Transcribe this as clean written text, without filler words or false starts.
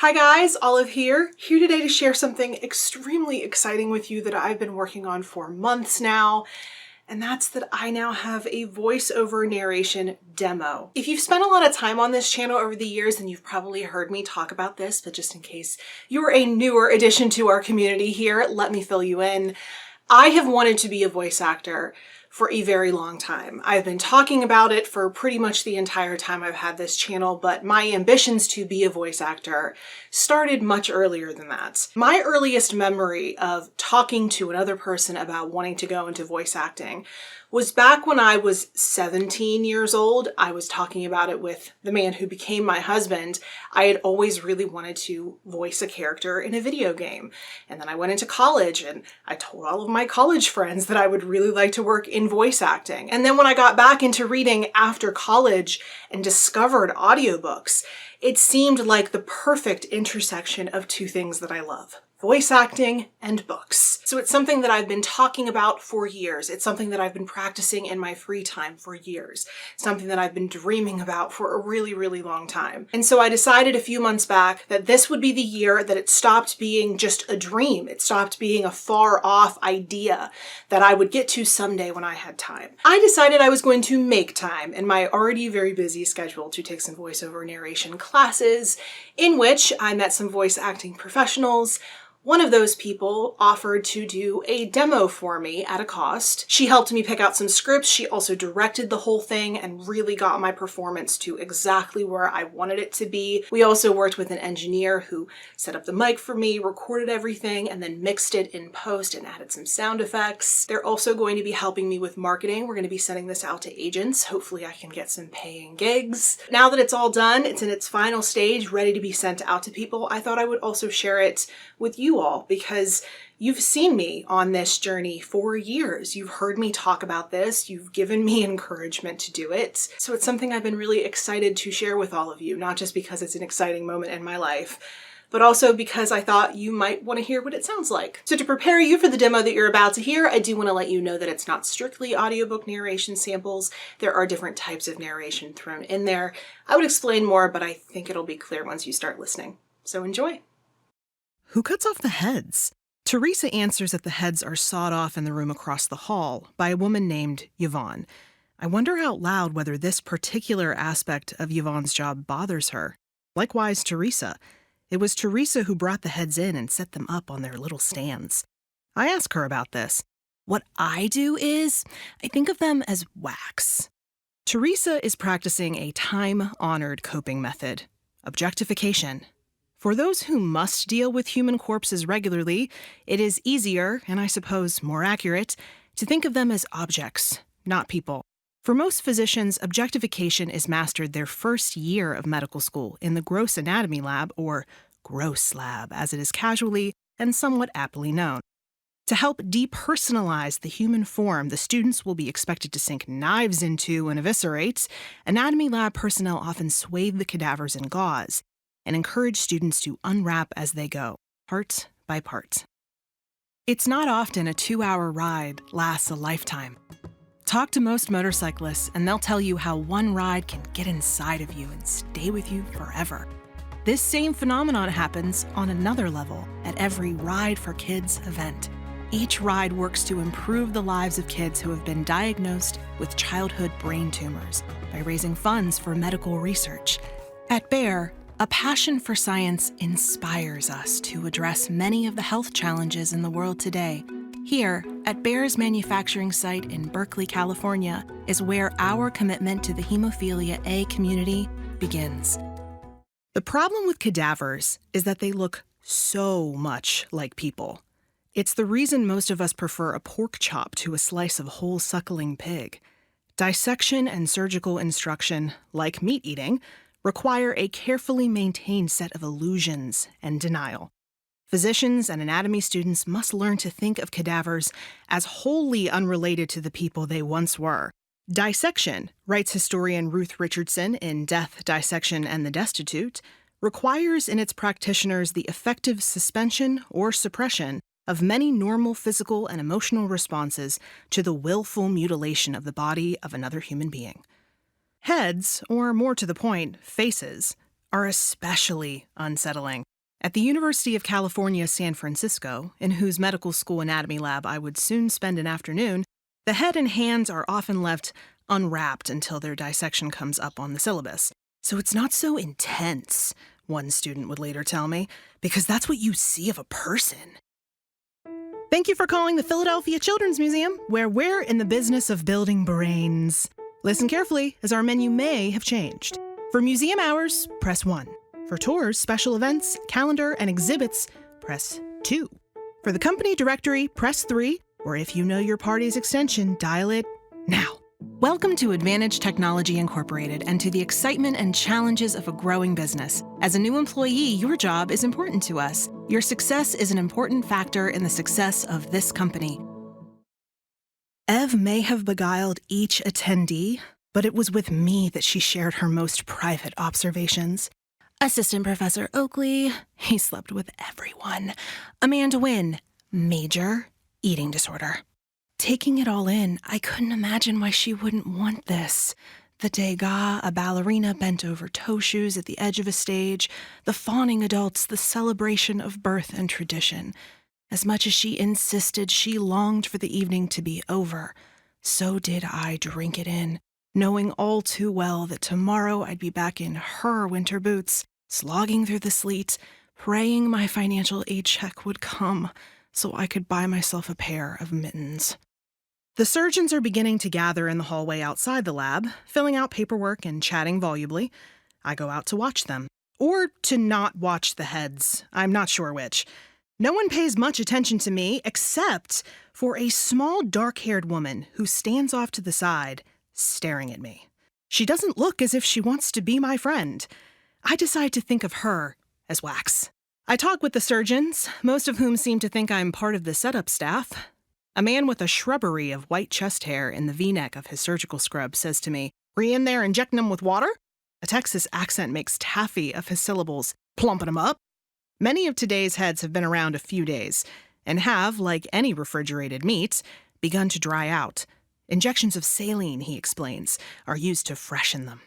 Hi guys, Olive here today to share something extremely exciting with you that I've been working on for months now, and that's that I now have a voiceover narration demo. If you've spent a lot of time on this channel over the years, then you've probably heard me talk about this, but just in case you're a newer addition to our community here, let me fill you in. I have wanted to be a voice actor for a very long time. I've been talking about it for pretty much the entire time I've had this channel, but my ambitions to be a voice actor started much earlier than that. My earliest memory of talking to another person about wanting to go into voice acting was back when I was 17 years old. I was talking about it with the man who became my husband. I had always really wanted to voice a character in a video game. And then I went into college and I told all of my college friends that I would really like to work in voice acting. And then when I got back into reading after college and discovered audiobooks, it seemed like the perfect intersection of two things that I love: voice acting and books. So it's something that I've been talking about for years. It's something that I've been practicing in my free time for years. It's something that I've been dreaming about for a really, really long time. And so I decided a few months back that this would be the year that it stopped being just a dream. It stopped being a far off idea that I would get to someday when I had time. I decided I was going to make time in my already very busy schedule to take some voiceover narration classes, in which I met some voice acting professionals. One of those people offered to do a demo for me at a cost. She helped me pick out some scripts. She also directed the whole thing and really got my performance to exactly where I wanted it to be. We also worked with an engineer who set up the mic for me, recorded everything, and then mixed it in post and added some sound effects. They're also going to be helping me with marketing. We're going to be sending this out to agents. Hopefully I can get some paying gigs. Now that it's all done, it's in its final stage, ready to be sent out to people, I thought I would also share it with you all, because you've seen me on this journey for years. You've heard me talk about this. You've given me encouragement to do it. So it's something I've been really excited to share with all of you, not just because it's an exciting moment in my life, but also because I thought you might want to hear what it sounds like. So to prepare you for the demo that you're about to hear, I do want to let you know that it's not strictly audiobook narration samples. There are different types of narration thrown in there. I would explain more, but I think it'll be clear once you start listening. So enjoy. Who cuts off the heads? Teresa answers that the heads are sawed off in the room across the hall by a woman named Yvonne. I wonder out loud whether this particular aspect of Yvonne's job bothers her. Likewise, Teresa. It was Teresa who brought the heads in and set them up on their little stands. I ask her about this. What I do is, I think of them as wax. Teresa is practicing a time-honored coping method: objectification. For those who must deal with human corpses regularly, it is easier, and I suppose more accurate, to think of them as objects, not people. For most physicians, objectification is mastered their first year of medical school in the gross anatomy lab, or gross lab, as it is casually and somewhat aptly known. To help depersonalize the human form the students will be expected to sink knives into and eviscerate, anatomy lab personnel often swathe the cadavers in gauze and encourage students to unwrap as they go, part by part. It's not often a 2-hour ride lasts a lifetime. Talk to most motorcyclists and they'll tell you how one ride can get inside of you and stay with you forever. This same phenomenon happens on another level at every Ride for Kids event. Each ride works to improve the lives of kids who have been diagnosed with childhood brain tumors by raising funds for medical research. At Bear, a passion for science inspires us to address many of the health challenges in the world today. Here, at Bear's manufacturing site in Berkeley, California, is where our commitment to the hemophilia A community begins. The problem with cadavers is that they look so much like people. It's the reason most of us prefer a pork chop to a slice of whole suckling pig. Dissection and surgical instruction, like meat eating, require a carefully maintained set of illusions and denial. Physicians and anatomy students must learn to think of cadavers as wholly unrelated to the people they once were. Dissection, writes historian Ruth Richardson in Death, Dissection, and the Destitute, requires in its practitioners the effective suspension or suppression of many normal physical and emotional responses to the willful mutilation of the body of another human being. Heads, or more to the point, faces, are especially unsettling. At the University of California, San Francisco, in whose medical school anatomy lab I would soon spend an afternoon, the head and hands are often left unwrapped until their dissection comes up on the syllabus. So it's not so intense, one student would later tell me, because that's what you see of a person. Thank you for calling the Philadelphia Children's Museum, where we're in the business of building brains. Listen carefully, as our menu may have changed. For museum hours, press 1. For tours, special events, calendar, and exhibits, press 2. For the company directory, press 3, or if you know your party's extension, dial it now. Welcome to Advantage Technology Incorporated and to the excitement and challenges of a growing business. As a new employee, your job is important to us. Your success is an important factor in the success of this company. Ev may have beguiled each attendee, but it was with me that she shared her most private observations. Assistant Professor Oakley, he slept with everyone. Amanda Wynn, major eating disorder. Taking it all in, I couldn't imagine why she wouldn't want this. The Degas, a ballerina bent over toe shoes at the edge of a stage, the fawning adults, the celebration of birth and tradition. As much as she insisted, she longed for the evening to be over. So did I drink it in, knowing all too well that tomorrow I'd be back in her winter boots, slogging through the sleet, praying my financial aid check would come so I could buy myself a pair of mittens. The surgeons are beginning to gather in the hallway outside the lab, filling out paperwork and chatting volubly. I go out to watch them. Or to not watch the heads. I'm not sure which. No one pays much attention to me except for a small dark-haired woman who stands off to the side, staring at me. She doesn't look as if she wants to be my friend. I decide to think of her as wax. I talk with the surgeons, most of whom seem to think I'm part of the setup staff. A man with a shrubbery of white chest hair in the V-neck of his surgical scrub says to me, "Were you in there injecting them with water?" A Texas accent makes taffy of his syllables, plumping them up. Many of today's heads have been around a few days and have, like any refrigerated meat, begun to dry out. Injections of saline, he explains, are used to freshen them.